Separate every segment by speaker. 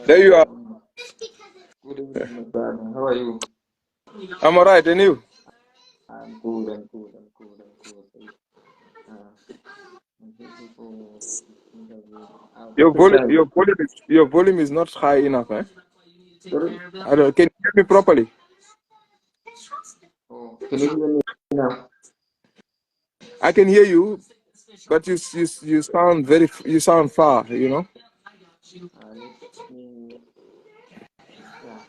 Speaker 1: There you are.
Speaker 2: Good evening, my brother. How are you?
Speaker 1: I'm alright, and you?
Speaker 2: I'm good. I'm good. I'm good. I'm good. I'm waiting for this interview.
Speaker 1: Your volume is not high enough, eh?
Speaker 2: Sorry?
Speaker 1: I don't. Can you hear me properly?
Speaker 2: Oh, can you hear me now?
Speaker 1: I can hear you, but you sound far. You know.
Speaker 2: Let me. Yeah.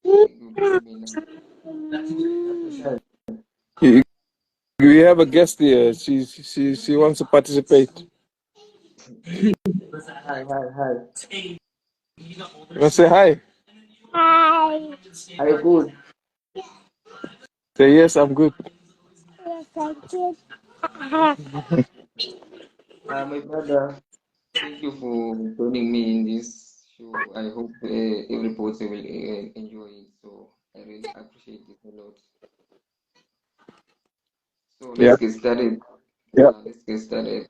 Speaker 2: Okay, you hear me now.
Speaker 1: You, we have a guest here. She wants to participate.
Speaker 2: Hi.
Speaker 1: Let's say hi.
Speaker 2: Are you good?
Speaker 1: Say yes, I'm good.
Speaker 2: My brother, thank you for joining me in this show. I hope everybody will enjoy it. So I really appreciate it a lot. So
Speaker 1: Yeah.
Speaker 2: let's get started.
Speaker 1: Yeah.
Speaker 2: Let's get started.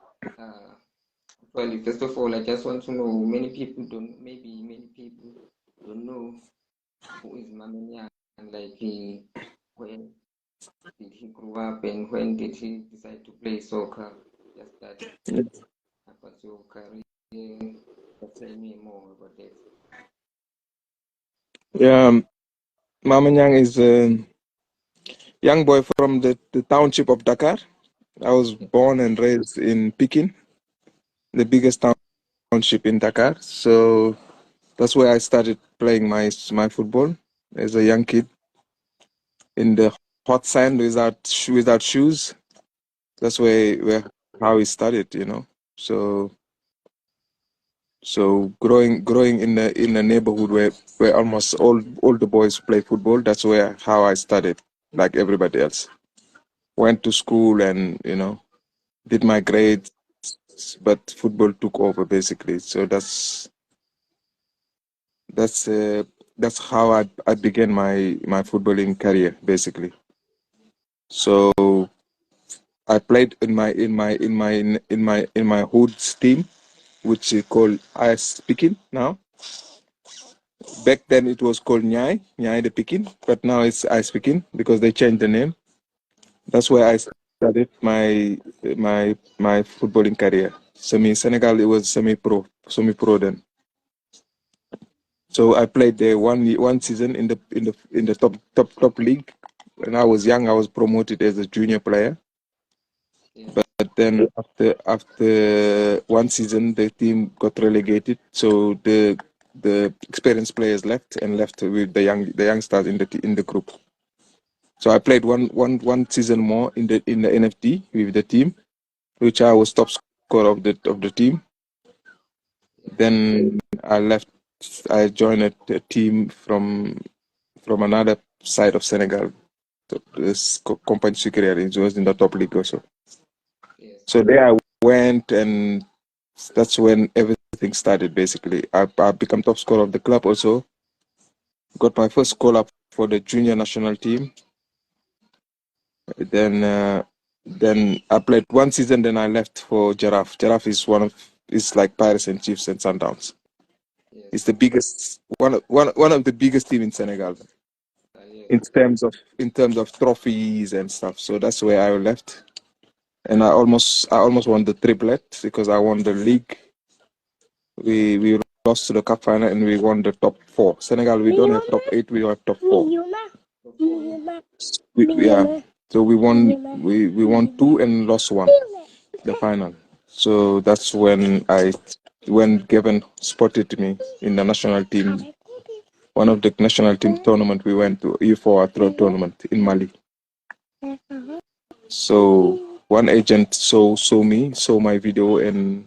Speaker 2: Well, first of all, I just want to know, many people don't know who is Mame Niang, and like when did he grow up and when did he decide to play soccer? Just that about your career. Just tell me more about that.
Speaker 1: Yeah. Mame Niang is a young boy from the township of Dakar. I was born and raised in Pekin, the biggest township in Dakar. So that's where I started playing my football as a young kid in the hot sand without shoes. That's where how it started, you know. So growing in a neighborhood where almost all the boys play football. That's where how I started, like everybody else. Went to school and did my grades, but football took over basically. So that's uh, that's how I began my footballing career basically. So I played in my hood's team, which is called IS Pekin now. Back then it was called Nyai the Pekin, but now it's IS Pekin because they changed the name. That's where I started my footballing career. Senegal, it was semi pro then. So I played there one season in the top league. When I was young, I was promoted as a junior player.
Speaker 2: Yeah.
Speaker 1: But then after one season, the team got relegated. So the experienced players left with the youngsters in the group. So I played one season more in the NFD with the team, which I was top scorer of the team. Then I left. I joined a team from another side of Senegal. This Company Sucre, it was in the top league also.
Speaker 2: Yes.
Speaker 1: So there I went, and that's when everything started. Basically, I became top scorer of the club. Also, got my first call up for the junior national team. Then I played one season. Then I left for Giraffe. Giraffe is like Pirates and Chiefs and Sundowns.
Speaker 2: Yes.
Speaker 1: It's the biggest one of the biggest team in Senegal
Speaker 2: Yes.
Speaker 1: in terms of trophies and stuff. So that's where I left, and I almost won the triplet because I won the league. We lost to the cup final and we won the top four. Senegal, we don't have top 8, we have top 4. Yeah. So we won 2 and lost 1, the final. So that's when Gavin spotted me in the national team. One of the national team tournament we went to, E4 tournament in Mali. So one agent saw my video, and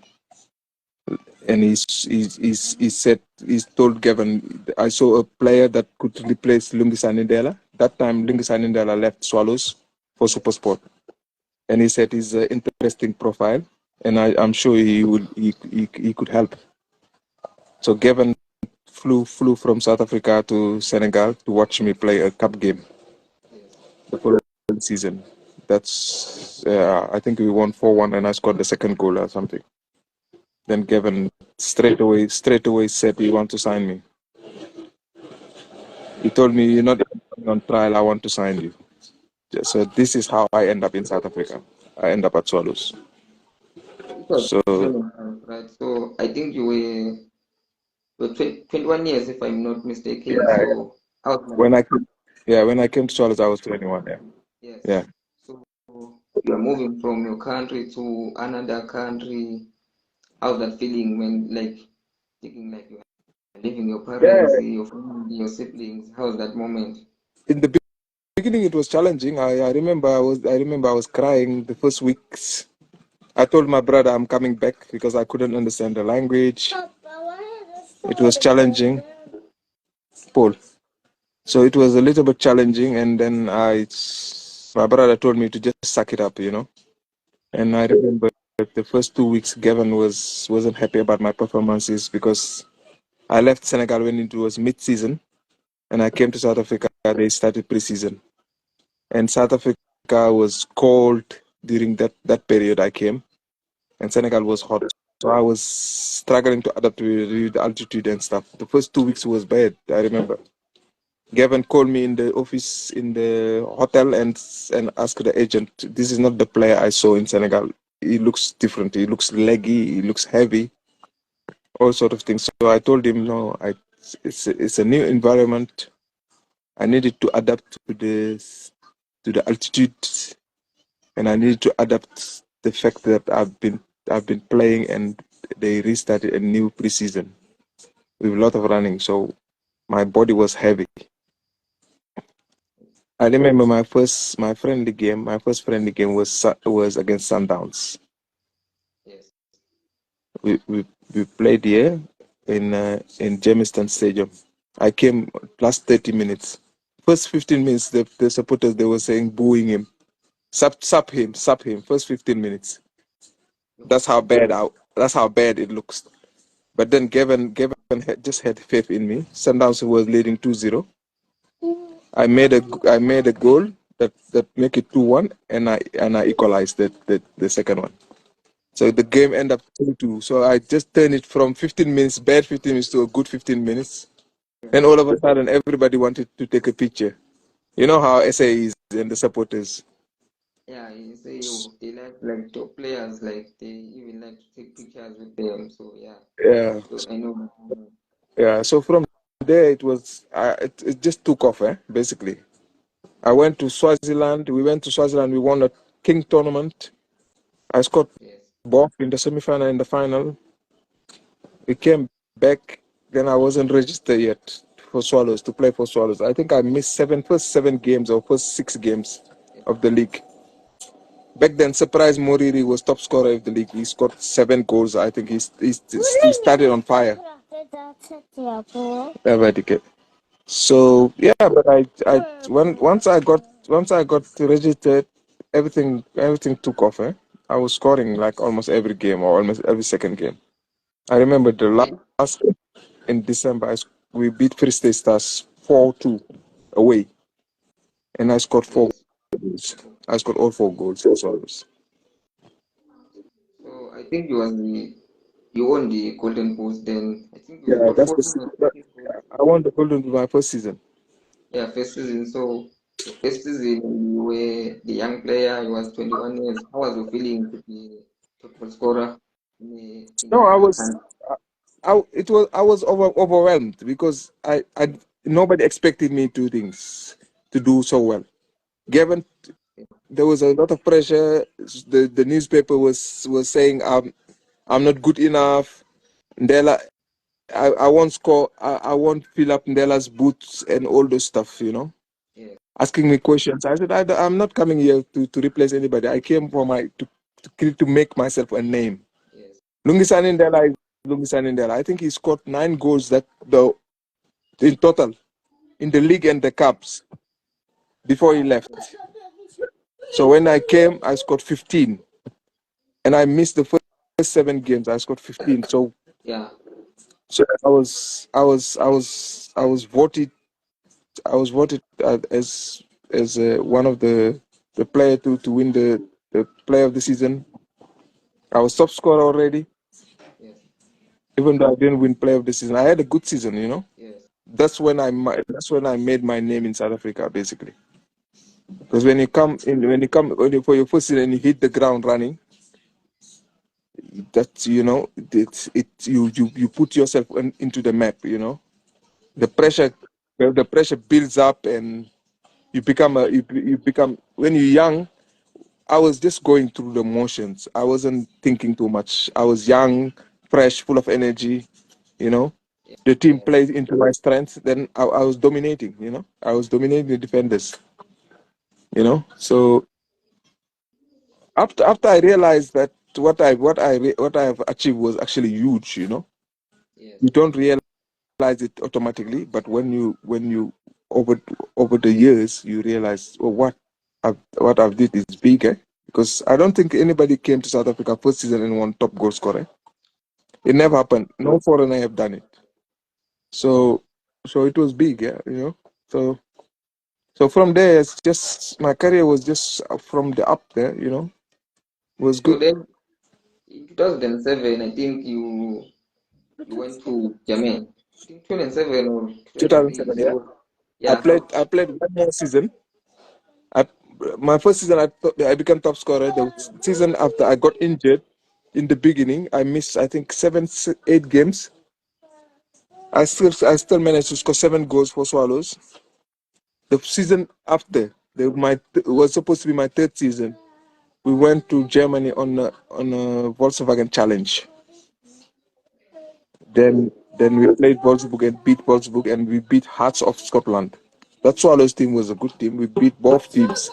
Speaker 1: he told Gavin, I saw a player that could replace Lungi Sanindela. That time Lungi Sanindela left Swallows for SuperSport, and he said he's an interesting profile, and I'm sure he could help. So Gavin flew from South Africa to Senegal to watch me play a cup game the following season. That's I think we won 4-1, and I scored the second goal or something. Then Gavin straight away said he want to sign me. He told me, "You're not even on trial. I want to sign you." So this is how I end up in South Africa. I end up at Swallows.
Speaker 2: So it was
Speaker 1: So
Speaker 2: 2005, right? So I think you were 21 years, if I'm not mistaken.
Speaker 1: yeah,
Speaker 2: So out like
Speaker 1: when I came, yeah, when I came to Swallows, I was 21. Yeah,
Speaker 2: yes.
Speaker 1: yeah,
Speaker 2: So you are moving from your country to another country. How's that feeling when like thinking like you are leaving your
Speaker 1: yeah.
Speaker 2: parents, your family, your siblings? How's that moment?
Speaker 1: In the beginning, it was challenging. I remember I was crying the first weeks. I told my brother I'm coming back because I couldn't understand the language. It was challenging, Paul. So it was a little bit challenging, and then my brother told me to just suck it up. And I remember the first 2 weeks, Gavin wasn't happy about my performances because I left Senegal when it was mid-season, and I came to South Africa. They started pre-season, and South Africa was cold during that period I came, and Senegal was hot. So I was struggling to adapt to the altitude and stuff. The first 2 weeks was bad. I remember. Gavin called me in the office in the hotel and asked the agent, "This is not the player I saw in Senegal. He looks different. He looks leggy. He looks heavy. All sort of things." So I told him, "No, it's a new environment. I needed to adapt to the altitude, and I needed to adapt the fact that I've been playing, and they restarted a new preseason with a lot of running. So my body was heavy." I remember my first friendly game was against Sundowns.
Speaker 2: Yes.
Speaker 1: We played here in Jamestown Stadium. I came last 30 minutes. First 15 minutes, the supporters they were saying booing him, sub him, sub him. First 15 minutes. That's how bad it looks. But then Gavin just had faith in me. Sundowns was leading 2-0. I made a goal that make it 2-1, and I equalized the second one. So the game ended up 2-2. So I just turned it from 15 minutes, bad 15 minutes, to a good 15 minutes.
Speaker 2: Yeah.
Speaker 1: And all of a sudden, everybody wanted to take a picture. You know how SA is and the supporters.
Speaker 2: Yeah, you say they like top players, like they even like to take pictures with them. So yeah,
Speaker 1: Yeah,
Speaker 2: so I know that moment.
Speaker 1: yeah. So from there, it just took off, basically. I went to Swaziland. We went to Swaziland. We won a King tournament. I scored
Speaker 2: Yes,
Speaker 1: both in the semi-final and the final. We came back, then I wasn't registered yet for Swallows to play for Swallows. I think I missed first 7 games or first 6 games
Speaker 2: yes,
Speaker 1: of the league. Back then, Surprise Moriri was top scorer of the league. He scored 7 goals. I think he started on fire. Eradicate. So yeah, but once I got registered, everything took off. I was scoring like almost every game or almost every second game. I remember the
Speaker 2: yeah,
Speaker 1: last in December, we beat Free State Stars 4-2 away, and I scored four
Speaker 2: yes.
Speaker 1: goals. I scored all 4 goals for Swallows.
Speaker 2: So I think you won the Golden Post. Then I think you
Speaker 1: Yeah,
Speaker 2: scored
Speaker 1: that's
Speaker 2: 14 or 15 goals.
Speaker 1: I won the Golden Boot my first season.
Speaker 2: Yeah, first season. So your first season, you were the young player. You was 21 years. How was your feeling to be top goal scorer in
Speaker 1: No,
Speaker 2: another country?
Speaker 1: I was overwhelmed because I nobody expected me to do so well. Given there was a lot of pressure, the newspaper was saying I'm not good enough. Ndela, I won't score. I won't fill up Ndela's boots and all those stuff.
Speaker 2: Yes,
Speaker 1: Asking me questions. I said I'm not coming here to replace anybody. I came for to make myself a name.
Speaker 2: yes,
Speaker 1: Lungisani Ndela is Lungisani Ndela. I think he scored 9 goals in total in the league and the cups before he left. So when I came, I scored 15, and I missed the first 7 games. I scored 15.
Speaker 2: yeah,
Speaker 1: So I was voted as one of the player to win the player of the season. I was top scorer already.
Speaker 2: yes.
Speaker 1: Even though I didn't win Player of the Season, I had a good season.
Speaker 2: Yes.
Speaker 1: That's when I made my name in South Africa, basically. Because for your first season and you hit the ground running, that you put yourself into the map. The pressure the pressure builds up and you become when you're young. I was just going through the motions. I wasn't thinking too much. I was young, fresh, full of energy. You know, the team
Speaker 2: Yes.
Speaker 1: played into my strengths. Then I was dominating. I was dominating the defenders. So after I realized that what I have achieved was actually huge.
Speaker 2: Yes.
Speaker 1: You don't realize it automatically, but when you over over the years you realize, oh, what I've did is big, eh? Because I don't think anybody came to South Africa first season and won top goal scorer. It never
Speaker 2: Yes.
Speaker 1: happened. No foreigner have done it. So so it was big, yeah. So from there, it's just my career was just from the up there. It was
Speaker 2: So
Speaker 1: good.
Speaker 2: then in 2007, I think you went to Germany. I think 2007 or 2003.
Speaker 1: 2007, yeah.
Speaker 2: So yeah,
Speaker 1: I played one more season. I, my first season, I became top scorer. The season after, I got injured in the beginning. I missed, I think, 8 games. I still managed to score 7 goals for Swallows. The season after, was supposed to be my third season. We went to Germany on a Volkswagen Challenge. Then we played Wolfsburg and beat Wolfsburg, and we beat Hearts of Scotland. That Swallows team was a good team. We beat both teams,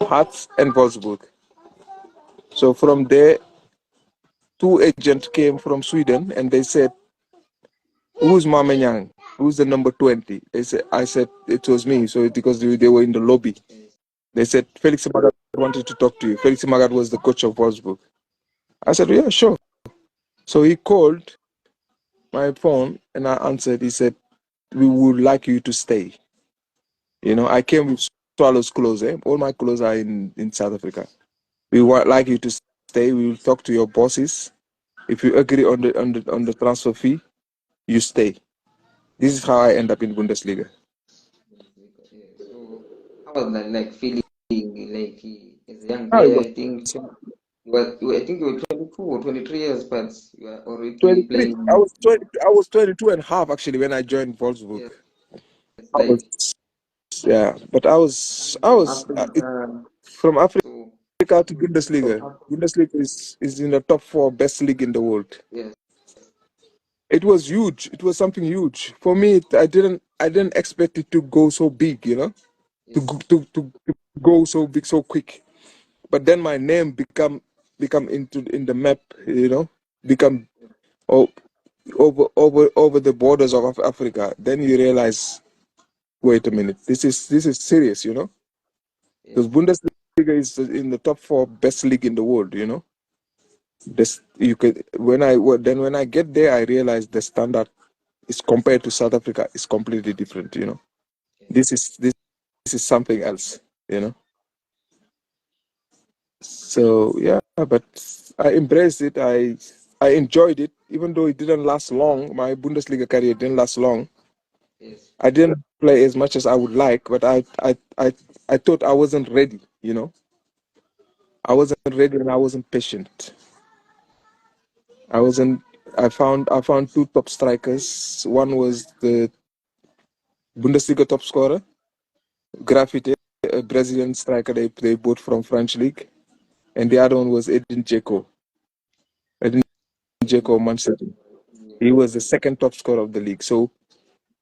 Speaker 1: Hearts and Wolfsburg. So from there, 2 agents came from Sweden and they said, "Who's Mame Niang? Who's the number 20?" I said it was me. So because they were in the lobby,
Speaker 2: yes,
Speaker 1: they said Felix Magath wanted to talk to you. Felix Magath was the coach of Wolfsburg. I said, yeah, sure. So he called my phone and I answered. He said, we would like you to stay. I came with Swallows clothes. All my clothes are in South Africa. We would like you to stay. We will talk to your bosses. If you agree on the transfer fee, you stay. This is how I end up in Bundesliga.
Speaker 2: yes. So how was that like feeling like as a young
Speaker 1: No, it
Speaker 2: player?
Speaker 1: was
Speaker 2: I think I think you were 22 or 23 years, but you are already
Speaker 1: 23.
Speaker 2: playing.
Speaker 1: I was 22 and a half actually when I joined Wolfsburg.
Speaker 2: Yes, it's
Speaker 1: I was
Speaker 2: like
Speaker 1: Yeah, but
Speaker 2: coming from Africa.
Speaker 1: from Africa
Speaker 2: So
Speaker 1: to
Speaker 2: from
Speaker 1: Bundesliga. Bundesliga is in the top 4 best league in the world.
Speaker 2: yes,
Speaker 1: It was huge. It was something huge for me. I didn't expect it to go so big.
Speaker 2: yes,
Speaker 1: To go so big so quick. But then my name become in the map. Become oh, over the borders of Africa. Then you realize, wait a minute, this is serious. Because
Speaker 2: yes,
Speaker 1: Bundesliga is in the top 4 best league in the world. This you could when I get there, I realize the standard is compared to South Africa is completely different.
Speaker 2: yes.
Speaker 1: This is something else. You know. So yeah, but I embraced it. I enjoyed it, even though it didn't last long. My Bundesliga career didn't last long.
Speaker 2: Yes,
Speaker 1: I didn't play as much as I would like, but I thought I wasn't ready. I wasn't ready and I wasn't patient. I wasn't. I found 2 top strikers. One was the Bundesliga top scorer, Graffiti, a Brazilian striker they bought from French league, and the other one was Edin Dzeko. Edin Dzeko, Man City.
Speaker 2: yes,
Speaker 1: He was the second top scorer of the league. So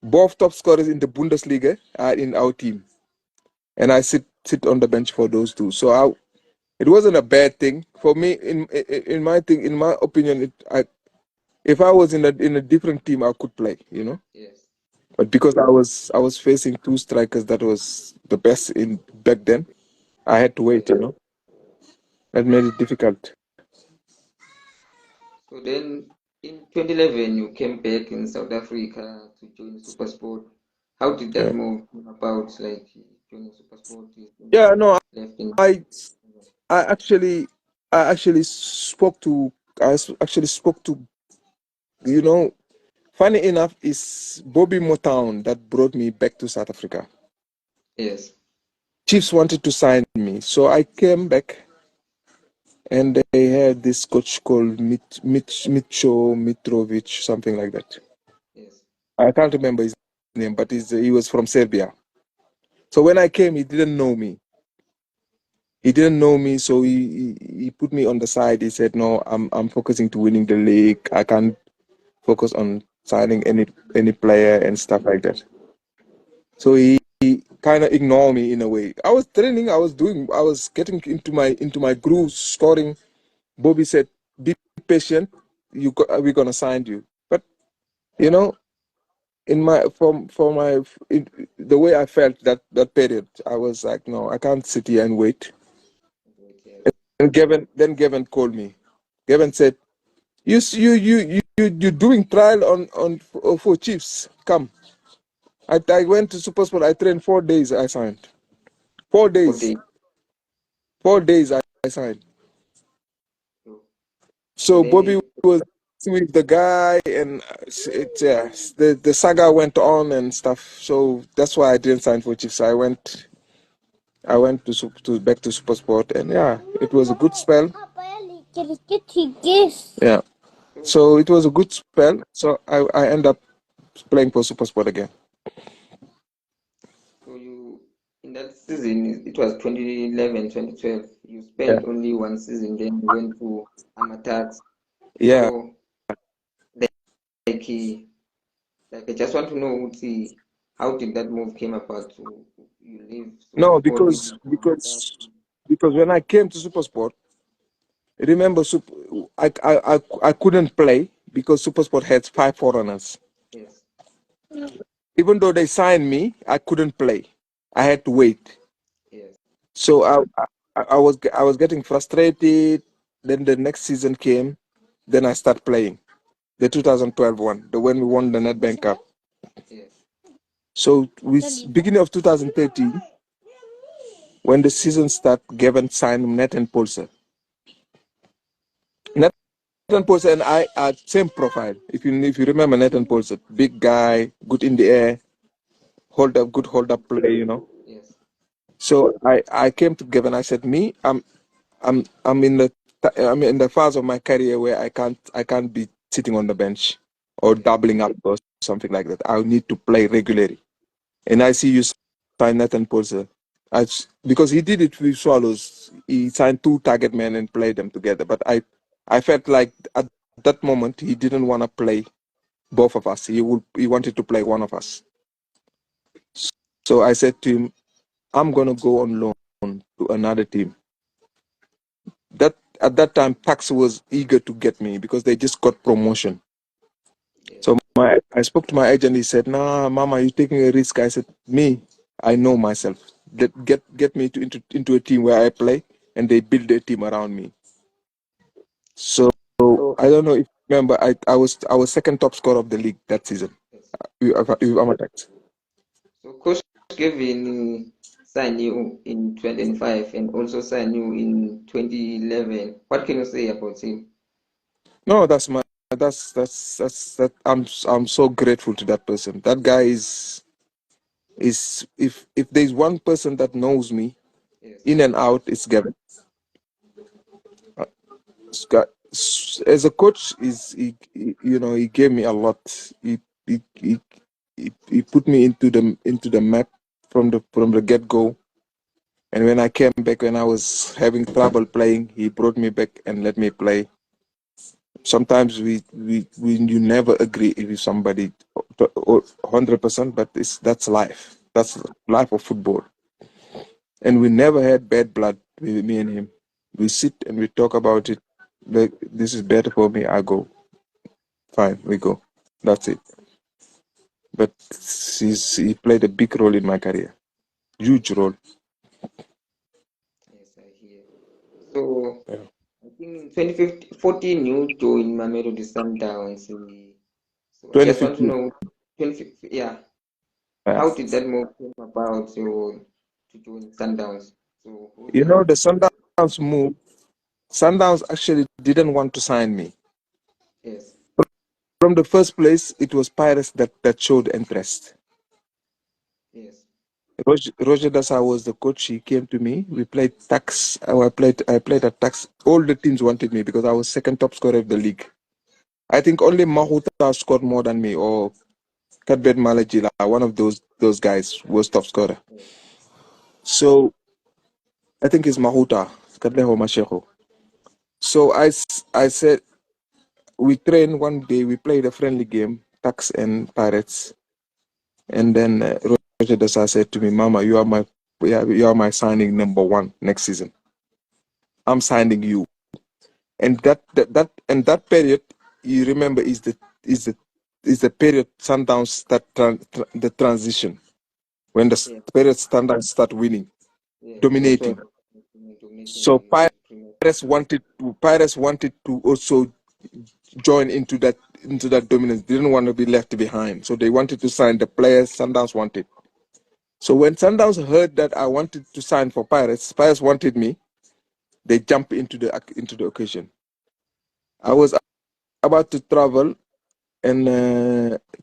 Speaker 1: both top scorers in the Bundesliga are in our team, and I sit on the bench for those two. So it wasn't a bad thing for me. In my opinion, if I was in a different team, I could play.
Speaker 2: yes.
Speaker 1: But because I was facing 2 strikers that was the best in back then, I had to wait. That made it difficult.
Speaker 2: So then in 2011, you came back in South Africa to join SuperSport. How did that
Speaker 1: Yeah.
Speaker 2: move come about? Like joining SuperSport, you
Speaker 1: Yeah. No.
Speaker 2: left in.
Speaker 1: I I actually spoke to you know, funny enough, it's Bobby Motown that brought me back to South Africa.
Speaker 2: Yes.
Speaker 1: Chiefs wanted to sign me, so I came back, and they had this coach called Mitcho Mitrovic, something like that.
Speaker 2: Yes.
Speaker 1: I can't remember his name, but he was from Serbia. So when I came, he didn't know me. He didn't know me, so he put me on the side. He said, "No, I'm focusing to winning the league. I can't focus on signing any player and stuff like that." So he kind of ignored me in a way. I was training, I was getting into my groove, scoring. Bobby said, "Be patient. We're gonna sign you." But you know, in my for my the way I felt that period, I was like, no, I can't sit here and wait.
Speaker 2: Yes.
Speaker 1: And Gavin called me. Gavin said, you're doing trial for Chiefs. Come." I went to SuperSport. I trained 4 days. I signed 4 days.
Speaker 2: Okay.
Speaker 1: 4 days. I signed.
Speaker 2: So, and
Speaker 1: So
Speaker 2: then
Speaker 1: Bobby was with the guy, and the saga went on and stuff. So that's why I didn't sign for Chiefs. I went to back to SuperSport, and yeah, it was a good spell. Yeah.
Speaker 2: so
Speaker 1: So it was a good spell. So I end up playing for SuperSport again.
Speaker 2: so you in that season it was 2011, 2012. You
Speaker 1: Yeah.
Speaker 2: spent only one season, then you went to Amatax.
Speaker 1: Yeah.
Speaker 2: So like like I just want to know how did that move came about to you leave
Speaker 1: No,
Speaker 2: SuperSport in Amatax?
Speaker 1: because when I came to SuperSport, remember, I couldn't play because SuperSport had 5 foreigners.
Speaker 2: Yes.
Speaker 1: Even though they signed me, I couldn't play. I had to wait.
Speaker 2: Yes.
Speaker 1: So I was getting frustrated. Then the next season came. Then I start playing the 2012 one, the when we won the Nedbank Cup.
Speaker 2: Yes.
Speaker 1: So beginning of 2013, when the season start, Gavin signed Net and Pulsar. Nathan Pulsar and I are same profile. If you remember Nathan Pulsar, big guy, good in the air, hold up play.
Speaker 2: Yes.
Speaker 1: So I came to Gavin. I said, me, I'm in the phase of my career where I can't be sitting on the bench or
Speaker 2: Yes.
Speaker 1: doubling up or something like that. I need to play regularly. And I see you sign Nathan Pulsar. Because he did it with Swallows. He signed 2 target men and played them together. But I felt like at that moment he didn't want to play both of us. He wanted to play one of us. So I said to him, I'm gonna go on loan to another team. That at that time Pax was eager to get me because they just got promotion.
Speaker 2: Yes.
Speaker 1: So I spoke to my agent. He said, "Nah, Mama, you're taking a risk." I said, "Me, I know myself. Get me into a team where I play, and they build a team around me." So
Speaker 2: So
Speaker 1: I don't know if you remember. I was second top scorer of the league that season.
Speaker 2: yes.
Speaker 1: You Amatex.
Speaker 2: So Coach Kevin signed you in 2005 and also signed you in 2011. What can you say about him?
Speaker 1: No, that. I'm so grateful to that person. That guy is if there's one person that knows me
Speaker 2: Yes.
Speaker 1: in and out, it's Gavin. Scott, as a coach, he gave me a lot. He put me into the map from the get go. And when I came back, when I was having trouble playing, he brought me back and let me play. Sometimes we you never agree with somebody 100%, but that's life. That's life of football. And we never had bad blood with me and him. We sit and we talk about it. Like, this is better for me. I go. Fine, we go. That's it. But he played a big role in my career. Huge role.
Speaker 2: Yes, I hear. So
Speaker 1: Yeah.
Speaker 2: I think in 2014 you joined Mamelodi Sundowns. So I just want to
Speaker 1: 2015.
Speaker 2: know, 2015, yeah,
Speaker 1: Yeah.
Speaker 2: how did that move came about to join Sundowns? So who
Speaker 1: You
Speaker 2: signed
Speaker 1: know,
Speaker 2: you
Speaker 1: the
Speaker 2: to Sundowns?
Speaker 1: Sundowns move. Sundowns actually didn't want to sign me.
Speaker 2: Yes.
Speaker 1: from the first place, it was Pirates that showed interest.
Speaker 2: Yes.
Speaker 1: Roger Dasa was the coach. He came to me. We played tax. I played at tax. All the teams wanted me because I was second top scorer of the league. I think only Mahuta scored more than me, or Kadbet Malajila, one of those guys was top scorer.
Speaker 2: Yes.
Speaker 1: So I think it's Mahuta, Kadleho Mashego. So I said we trained one day. We played a friendly game, tax and Pirates, and then Roger Dasa said to me, "Mama, you are my signing #1 next season. I'm signing you." And that period, you remember, is the is the period Sundowns the transition when the
Speaker 2: Yes.
Speaker 1: period Sundowns start winning,
Speaker 2: Yes. That's
Speaker 1: dominating.
Speaker 2: what dominating
Speaker 1: So
Speaker 2: the Premier League.
Speaker 1: Pirates wanted to also join into that dominance. They didn't want to be left behind, so they wanted to sign the players Sundowns wanted. So when Sundowns heard that I wanted to sign for Pirates wanted me. They jumped into the occasion. I was about to travel, and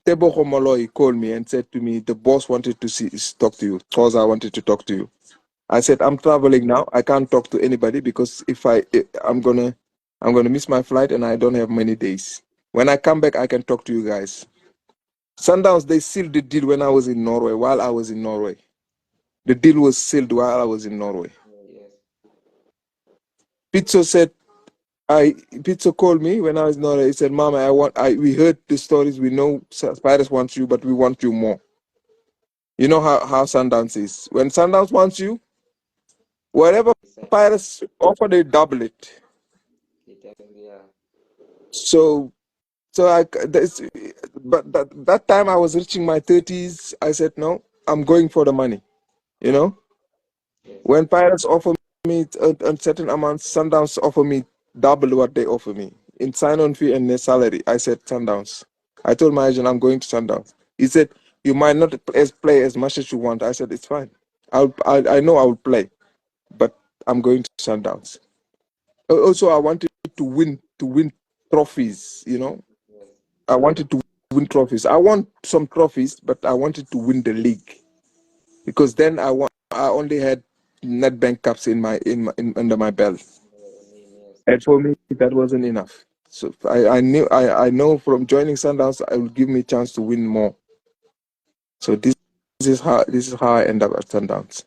Speaker 1: Tebo Homoloi called me and said to me, "The boss wanted to talk to you. Toza wanted to talk to you." I said, "I'm traveling now. I can't talk to anybody because I'm gonna miss my flight and I don't have many days. When I come back, I can talk to you guys." Sundowns, they sealed the deal when I was in Norway. While I was in Norway, the deal was sealed while I was in Norway.
Speaker 2: Yes.
Speaker 1: Pizzo said, Pizzo called me when I was in Norway. He said, "Mama, we heard the stories. We know Spiders wants you, but we want you more." You know how Sundowns is. When Sundowns wants you, whatever Pirates offer, they double it.
Speaker 2: Yeah.
Speaker 1: So, but that time I was reaching my 30s. I said, no, I'm going for the money. You know,
Speaker 2: Yes.
Speaker 1: when Pirates offer me a certain amount, Sundowns offer me double what they offer me in sign-on fee and their salary. I said, Sundowns. I told my agent, I'm going to Sundowns. He said, you might not play as much as you want. I said, it's fine. I know I will play, but I'm going to Sundowns. Also, I wanted to win trophies. You know,
Speaker 2: Yes.
Speaker 1: I wanted to win trophies. I want some trophies, but I wanted to win the league because then I only had NetBank Cups under my belt,
Speaker 2: Yes.
Speaker 1: and for me that wasn't enough. So I know from joining Sundowns, it will give me a chance to win more. So this is how I end up at Sundowns.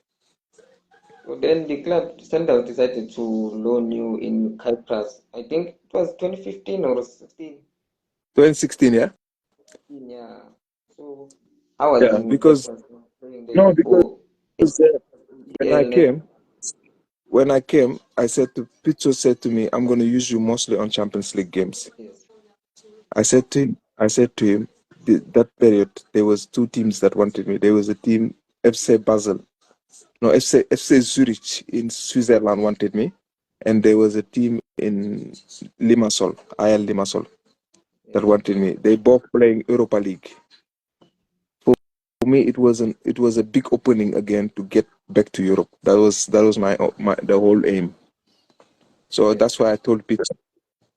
Speaker 2: So then the club Sundowns decided to loan you in Cyprus. I think it was 2015 or 16.
Speaker 1: 2016, yeah,
Speaker 2: 16, yeah. So how was
Speaker 1: yeah,
Speaker 2: in
Speaker 1: because
Speaker 2: Cyprus playing
Speaker 1: no,
Speaker 2: there?
Speaker 1: because
Speaker 2: Oh, it's
Speaker 1: when I
Speaker 2: EL level.
Speaker 1: came. When I came, Pizzo said to me, "I'm going to use you mostly on Champions League games."
Speaker 2: Yes.
Speaker 1: I said to him, that period there was two teams that wanted me. There was a team, FC Basel, no FC Zurich in Switzerland wanted me, and there was a team in Limassol, IL Limassol, that
Speaker 2: Yes.
Speaker 1: wanted me. They both playing Europa League. For me, it was a big opening again to get back to Europe. That was my the whole aim. So
Speaker 2: Yes.
Speaker 1: that's why I told Pizzo,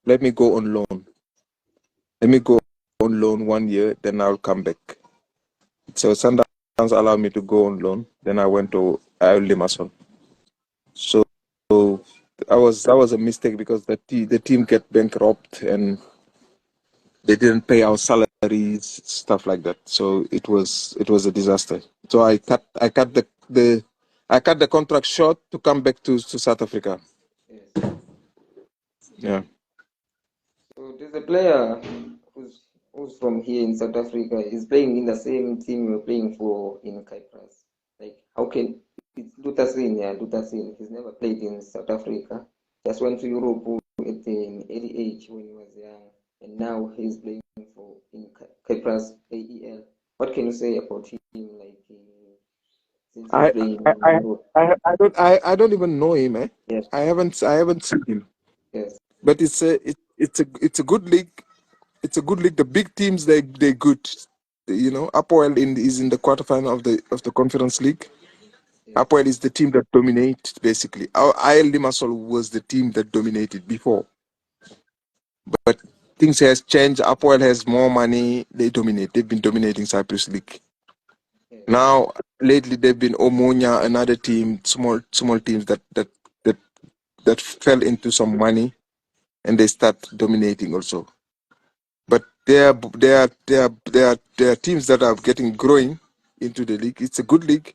Speaker 1: let me go on loan. Let me go on loan 1 year, then I'll come back. So Sundowns allowed me to go on loan. Then I went to IL Limassol. So that was a mistake because the team get bankrupt and they didn't pay our salaries, stuff like that. So it was a disaster. So I cut the contract short to come back to South Africa.
Speaker 2: Yes.
Speaker 1: Yeah.
Speaker 2: So there's a player who's from here in South Africa. He's playing in the same team you're playing for in Cyprus. Like how can it's Luthersin, yeah, Luthersin. He's never played in South Africa. Just went to Europe at an early age when he was young, and now he's playing for in Cyprus AEL. What can you say about him? Like since he's
Speaker 1: I
Speaker 2: playing
Speaker 1: I
Speaker 2: in
Speaker 1: I
Speaker 2: Europe?
Speaker 1: I don't even know him, eh?
Speaker 2: Yes,
Speaker 1: I haven't seen him.
Speaker 2: yes,
Speaker 1: But it's a good league. It's a good league. The big teams they good. You know, Apoel is in the quarterfinal of the Conference League.
Speaker 2: yes,
Speaker 1: Apoel is the team that dominates basically. Our IL Limassol was the team that dominated before, things has changed. Apoel has more money. They dominate. They've been dominating Cyprus League.
Speaker 2: Yes.
Speaker 1: Now, lately, they've been Omonia, another team, small teams that fell into some money, and they start dominating also. But there are teams that are getting growing into the league. It's a good league.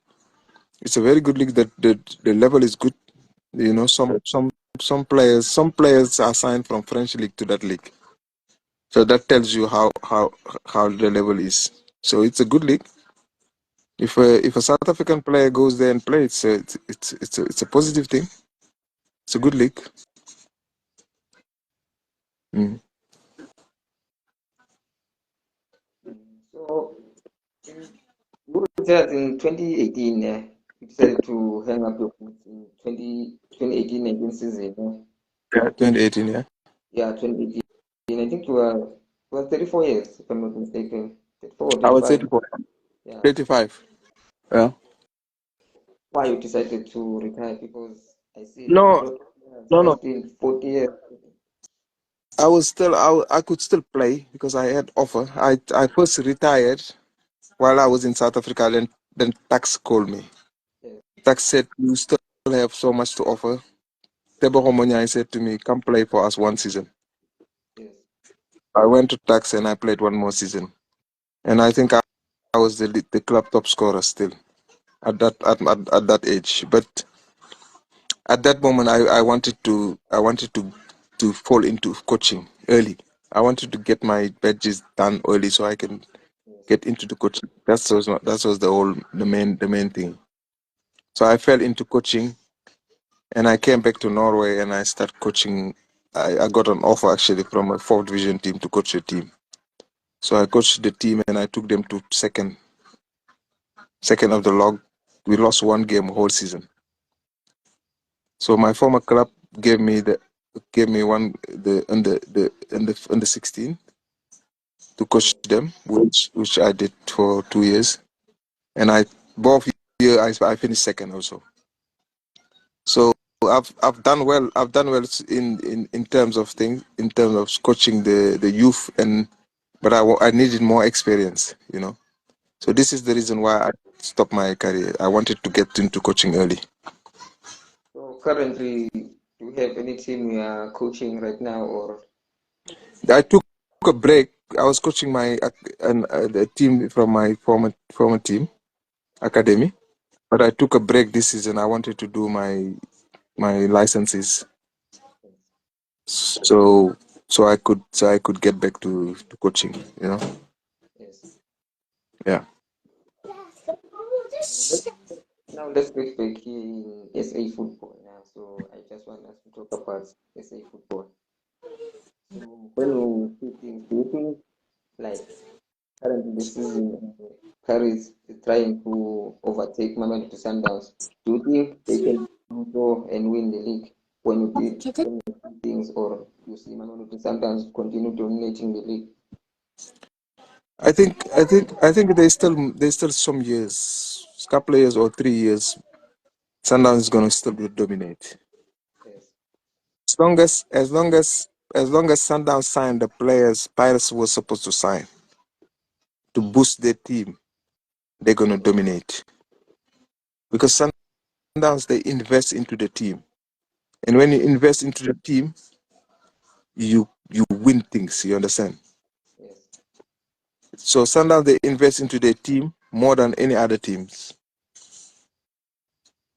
Speaker 1: It's a very good league. That the level is good. You know, some players are signed from French league to that league. So that tells you how the level is. So it's a good league. If a South African player goes there and plays, it's a positive thing. It's a good league. Mm.
Speaker 2: So, you said in 2018, you decided to hang up your boots in 2018-19 season.
Speaker 1: Yeah, 2018. Yeah,
Speaker 2: Yeah, 2018. I think you were 34 years, if I'm not mistaken. 34 or
Speaker 1: I was
Speaker 2: 35.
Speaker 1: 34,
Speaker 2: Yeah.
Speaker 1: 35. Yeah.
Speaker 2: Why you decided to retire? Because I see a
Speaker 1: No,
Speaker 2: lot of players
Speaker 1: no,
Speaker 2: are
Speaker 1: no.
Speaker 2: still 40 years.
Speaker 1: I could still play because I had offer. I first retired while I was in South Africa. Then Tax called me.
Speaker 2: Yes,
Speaker 1: Tax said you still have so much to offer. Tebo Homonyai said to me, "Come play for us one season."
Speaker 2: yes,
Speaker 1: I went to Tax and I played one more season. And I think I was the club top scorer still at that age. But at that moment, I wanted to fall into coaching early. I wanted to get my badges done early so I can
Speaker 2: yes.
Speaker 1: get into the coaching. That was the main thing. So I fell into coaching, and I came back to Norway and I started coaching. I got an offer actually from a fourth division team to coach the team. So I coached the team and I took them to second of the log. We lost one game whole season. So my former club gave me one the 16 to coach them, which I did for 2 years, and I both year I finished second also. So I've done well. I've done well in terms of things, in terms of coaching the youth, but I needed more experience, you know. So this is the reason why I stopped my career. I wanted to get into coaching early.
Speaker 2: So currently, do you have any team you are coaching right now, or
Speaker 1: I took a break. I was coaching the team from my former team academy, but I took a break this season. I wanted to do my licenses, so so I could get back to coaching. You know,
Speaker 2: yes?
Speaker 1: yeah.
Speaker 2: Now let's get back here in SA football now. So I just want us to talk about SA football. So when you see things, do you think like currently this season, Paris is trying to overtake Mamelodi Sundowns? Do you think they can go and win the league when you see things, or you see Mamelodi Sundowns continue dominating the league?
Speaker 1: I think there's still some years, couple of years or 3 years. Sundown is gonna still dominate.
Speaker 2: Yes,
Speaker 1: As long as Sundown signed the players Pirates was supposed to sign to boost their team, they're gonna dominate because Sundowns they invest into the team, and when you invest into the team, you win things. You understand?
Speaker 2: yes,
Speaker 1: So Sundowns they invest into their team more than any other teams.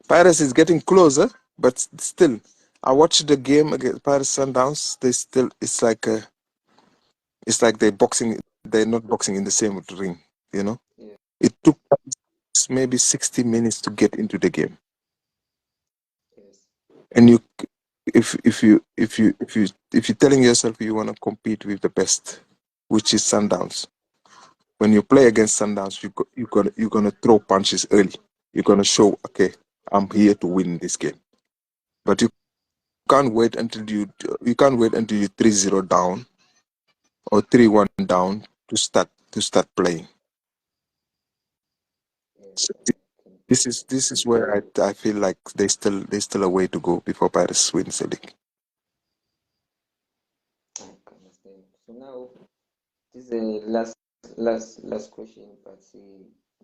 Speaker 1: Pirates is getting closer, but still, I watched the game against Pirates Sundowns. They still it's like they're boxing. They're not boxing in the same ring. You know,
Speaker 2: yes,
Speaker 1: it took maybe 60 minutes to get into the game,
Speaker 2: yes,
Speaker 1: and if you're telling yourself you want to compete with the best, which is Sundowns, when you play against Sundowns, you're gonna throw punches early. You're gonna show, okay, I'm here to win this game. But you can't wait until you 3-0 down or 3-1 down to start playing.
Speaker 2: yes.
Speaker 1: So
Speaker 2: Okay.
Speaker 1: this is where I feel like there's still a way to go before Paris wins the league.
Speaker 2: I can understand. So This is a last question, but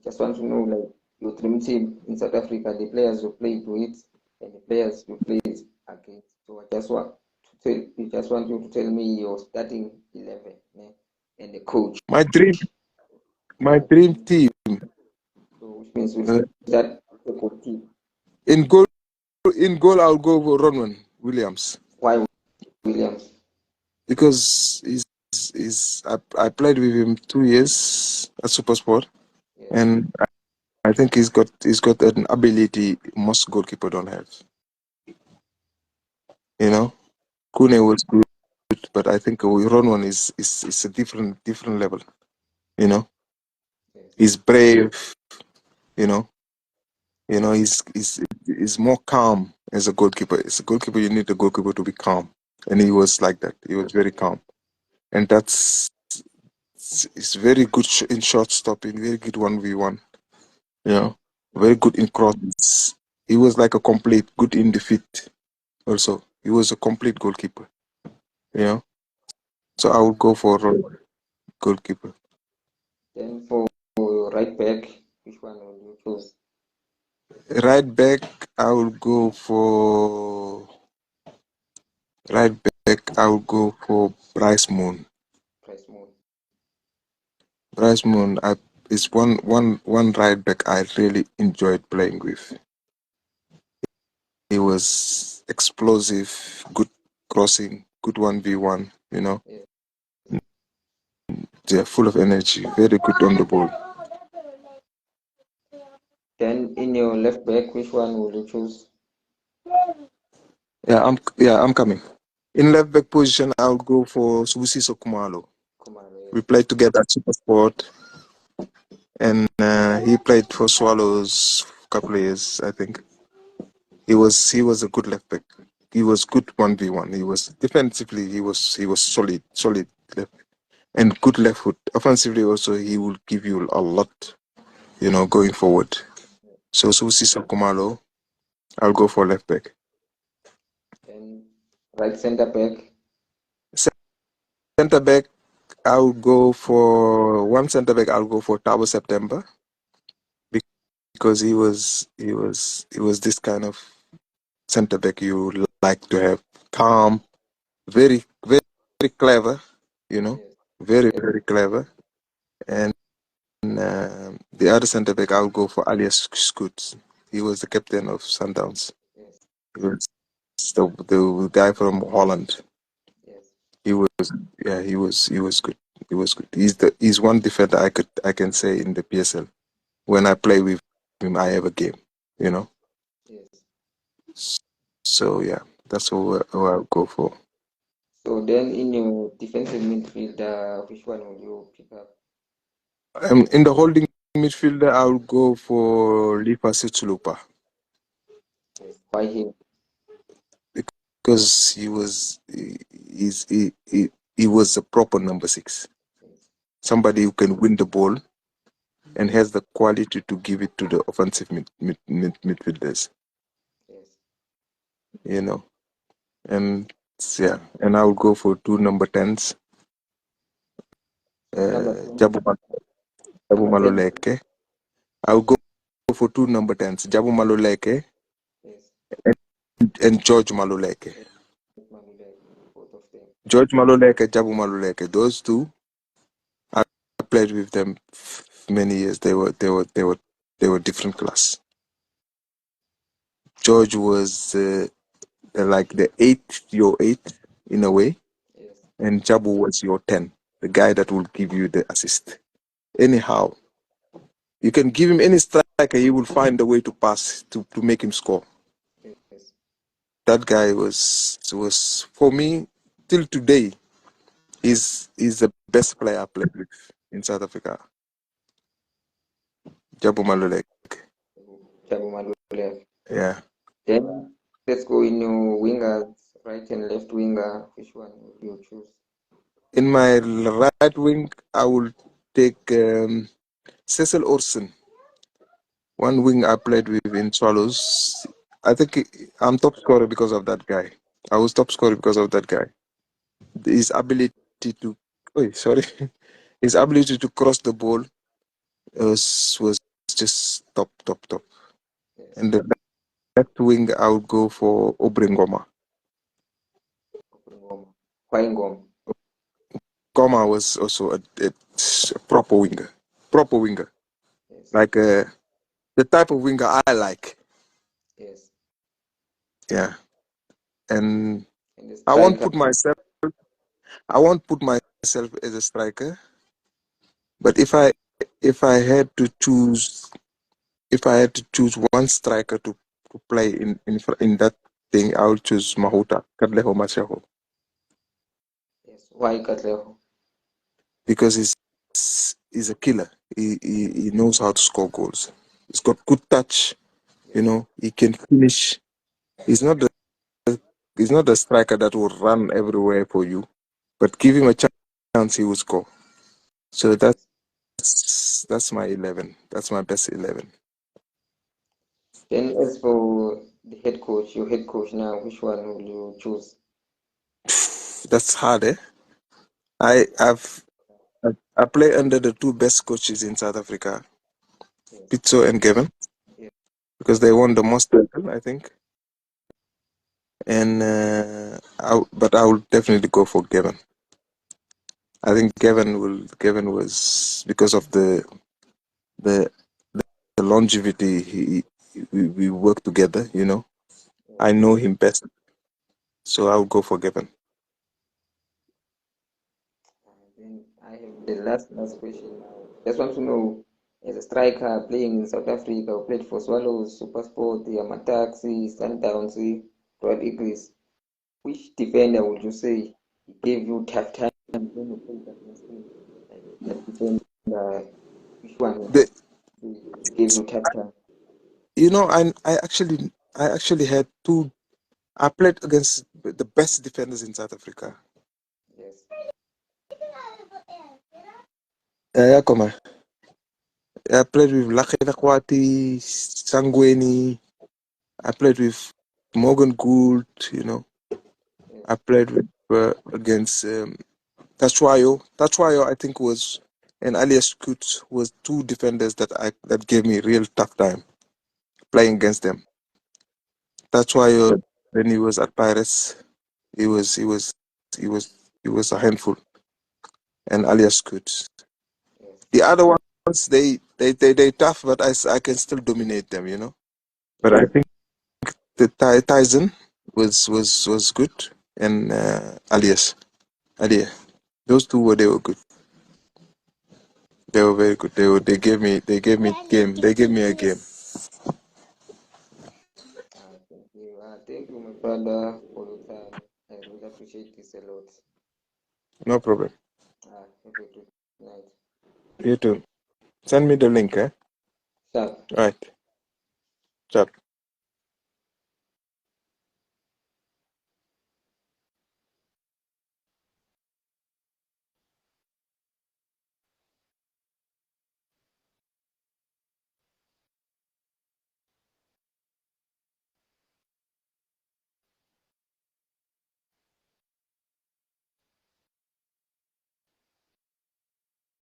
Speaker 2: just want to know, like, your dream team in South Africa, the players you played with and the players you played against. So just want you to tell me your starting 11, and the coach.
Speaker 1: My dream team.
Speaker 2: So which means we
Speaker 1: Uh,
Speaker 2: start the good team.
Speaker 1: in goal, I'll go for Ronwen Williams
Speaker 2: Why Williams?
Speaker 1: because I played with him 2 years at SuperSport,
Speaker 2: Yes,
Speaker 1: and I think he's got an ability most goalkeeper don't have. You know, Khune was good, but I think Ronwen is a different level. You know,
Speaker 2: yes,
Speaker 1: he's brave. You know, he's more calm as a goalkeeper. As a goalkeeper, you need a goalkeeper to be calm, and he was like that. He was very calm, and it's very good in short stopping, very good 1v1. You know, very good in crosses. He was like a complete good in the feet. Also, he was a complete goalkeeper. You know, so I would go for goalkeeper.
Speaker 2: Then for right back, which one will you choose?
Speaker 1: Right back, I will go for right back. I will go for Bryce Moon.
Speaker 2: Price Moon.
Speaker 1: Bryce Moon is one right back I really enjoyed playing with. He was explosive, good crossing, good 1v1,
Speaker 2: Yes.
Speaker 1: they're full of energy, very good on the ball.
Speaker 2: Then in your left back, which one will you choose?
Speaker 1: I'm coming. In left back position, I'll go for Subusiso Kumalo.
Speaker 2: Kumalo,
Speaker 1: We
Speaker 2: yes.
Speaker 1: played together at SuperSport, and he played for Swallows a couple of years, I think. He was a good left back. He was good 1v1. He was defensively. He was solid left and good left foot. Offensively also, he will give you a lot, going forward. So Subusiso Kumalo, I'll go for left back.
Speaker 2: Then right centre back,
Speaker 1: Centre back, I'll go for one centre back. I'll go for Tabo September because he was this kind of centre back you like to have, calm, very very clever,
Speaker 2: yes.
Speaker 1: very very clever. And the other centre back, I'll go for Alias Scoots. He was the captain of Sundowns.
Speaker 2: Yes,
Speaker 1: He was the guy from Holland.
Speaker 2: yes,
Speaker 1: He was he was good. He was good. He's one defender I can say in the PSL. When I play with him, I have a game. You know.
Speaker 2: yes.
Speaker 1: So yeah, that's who I'll go for.
Speaker 2: So then in your defensive midfielder, which one will you pick up?
Speaker 1: In the holding midfielder, I'll go for Lipa Setsulupa
Speaker 2: Yes. Why him?
Speaker 1: because he was a proper number 6.
Speaker 2: Yes,
Speaker 1: Somebody who can win the ball and has the quality to give it to the offensive midfielders.
Speaker 2: yes.
Speaker 1: You know, and yeah, and I'll go for 2 number 10s.
Speaker 2: So number 10,
Speaker 1: Jabu
Speaker 2: number 10,
Speaker 1: Maloleke. I'll go for 2 number 10s. Jabu Maloleke
Speaker 2: yes.
Speaker 1: and George Maloleke.
Speaker 2: Yes, Mamelodi, both of them.
Speaker 1: George Maloleke, Jabu Maloleke. Those two, I played with them many years. They were different class. George was like the your eight in a way,
Speaker 2: Yes,
Speaker 1: and Jabu was your 10, the guy that will give you the assist. Anyhow, you can give him any striker, he will find a way to pass to make him score.
Speaker 2: yes.
Speaker 1: That guy was for me till today. He's the best player I played with in South Africa. Jabu Malulek.
Speaker 2: Jabu Mamelodi.
Speaker 1: Yeah.
Speaker 2: Then let's go in your wingers, right and left winger. Which one will you choose?
Speaker 1: In my right wing, I will take Cecil Orson. One wing I played with in Swallows. I think I'm top scorer because of that guy. I was top scorer because of that guy. His ability to. Oh, sorry. His ability to cross the ball was just top, top, top.
Speaker 2: Yes.
Speaker 1: And the left wing, I would go for Obrengoma.
Speaker 2: Why Ngoma?
Speaker 1: Goma was also a proper winger. Proper winger.
Speaker 2: Yes.
Speaker 1: Like the type of winger I like.
Speaker 2: Yes.
Speaker 1: Yeah. And
Speaker 2: And the
Speaker 1: I won't
Speaker 2: striker.
Speaker 1: put myself as a striker. But if I had to choose one striker to play in that thing, I would choose Mahuta, Kadleho Mashaho.
Speaker 2: Yes. Why Katleho?
Speaker 1: Because he's a killer. He knows how to score goals. He's got good touch. You know, he can finish. He's not the he's not a striker that will run everywhere for you, but give him a chance, he will score. So that's my 11. That's my best 11.
Speaker 2: Then as for the head coach, your head coach now, which one will you choose?
Speaker 1: That's hard, eh? I I've I play under the two best coaches in South Africa,
Speaker 2: Yes.
Speaker 1: Pitso and Gavin,
Speaker 2: Yes.
Speaker 1: because they won the most title, I think. And but I will definitely go for Gavin. I think Gavin was because of the the longevity we work together. You know,
Speaker 2: Yes.
Speaker 1: I know him best, so I will go for Gavin.
Speaker 2: Then I have the last question now. Just want to know, as a striker playing in South Africa, who played for Swallows, SuperSport, the Amataxi, Sundowns, Royal Eagles, which defender would you say gave you tough time when you played against him? Like that defender, which one would you
Speaker 1: The,
Speaker 2: say gave you tough time?
Speaker 1: you know, I actually had two. I played against the best defenders in South Africa.
Speaker 2: Yes.
Speaker 1: Yeah, come on. I played with Lakina Kwati, Sangweni. I played with Morgan Gould. You know,
Speaker 2: Yes.
Speaker 1: I played with against Tachwayo. Tachwayo, I think, was and Alias Kut was two defenders that gave me real tough time playing against them. Tachwayo, when he was at Pirates, he was he was he was he was a handful, and Alias Kut.
Speaker 2: Yes.
Speaker 1: The other ones, they tough, but I can still dominate them. You know, but I think the Tyson was good, and Alias, Alia, those two they were good. They were very good. They gave me game. They gave me a game.
Speaker 2: Thank you. Thank you, my brother, for your time. I really appreciate this a lot.
Speaker 1: No problem.
Speaker 2: Have a good night.
Speaker 1: You too. Send me the link, eh?
Speaker 2: Sure.
Speaker 1: Right. Chat.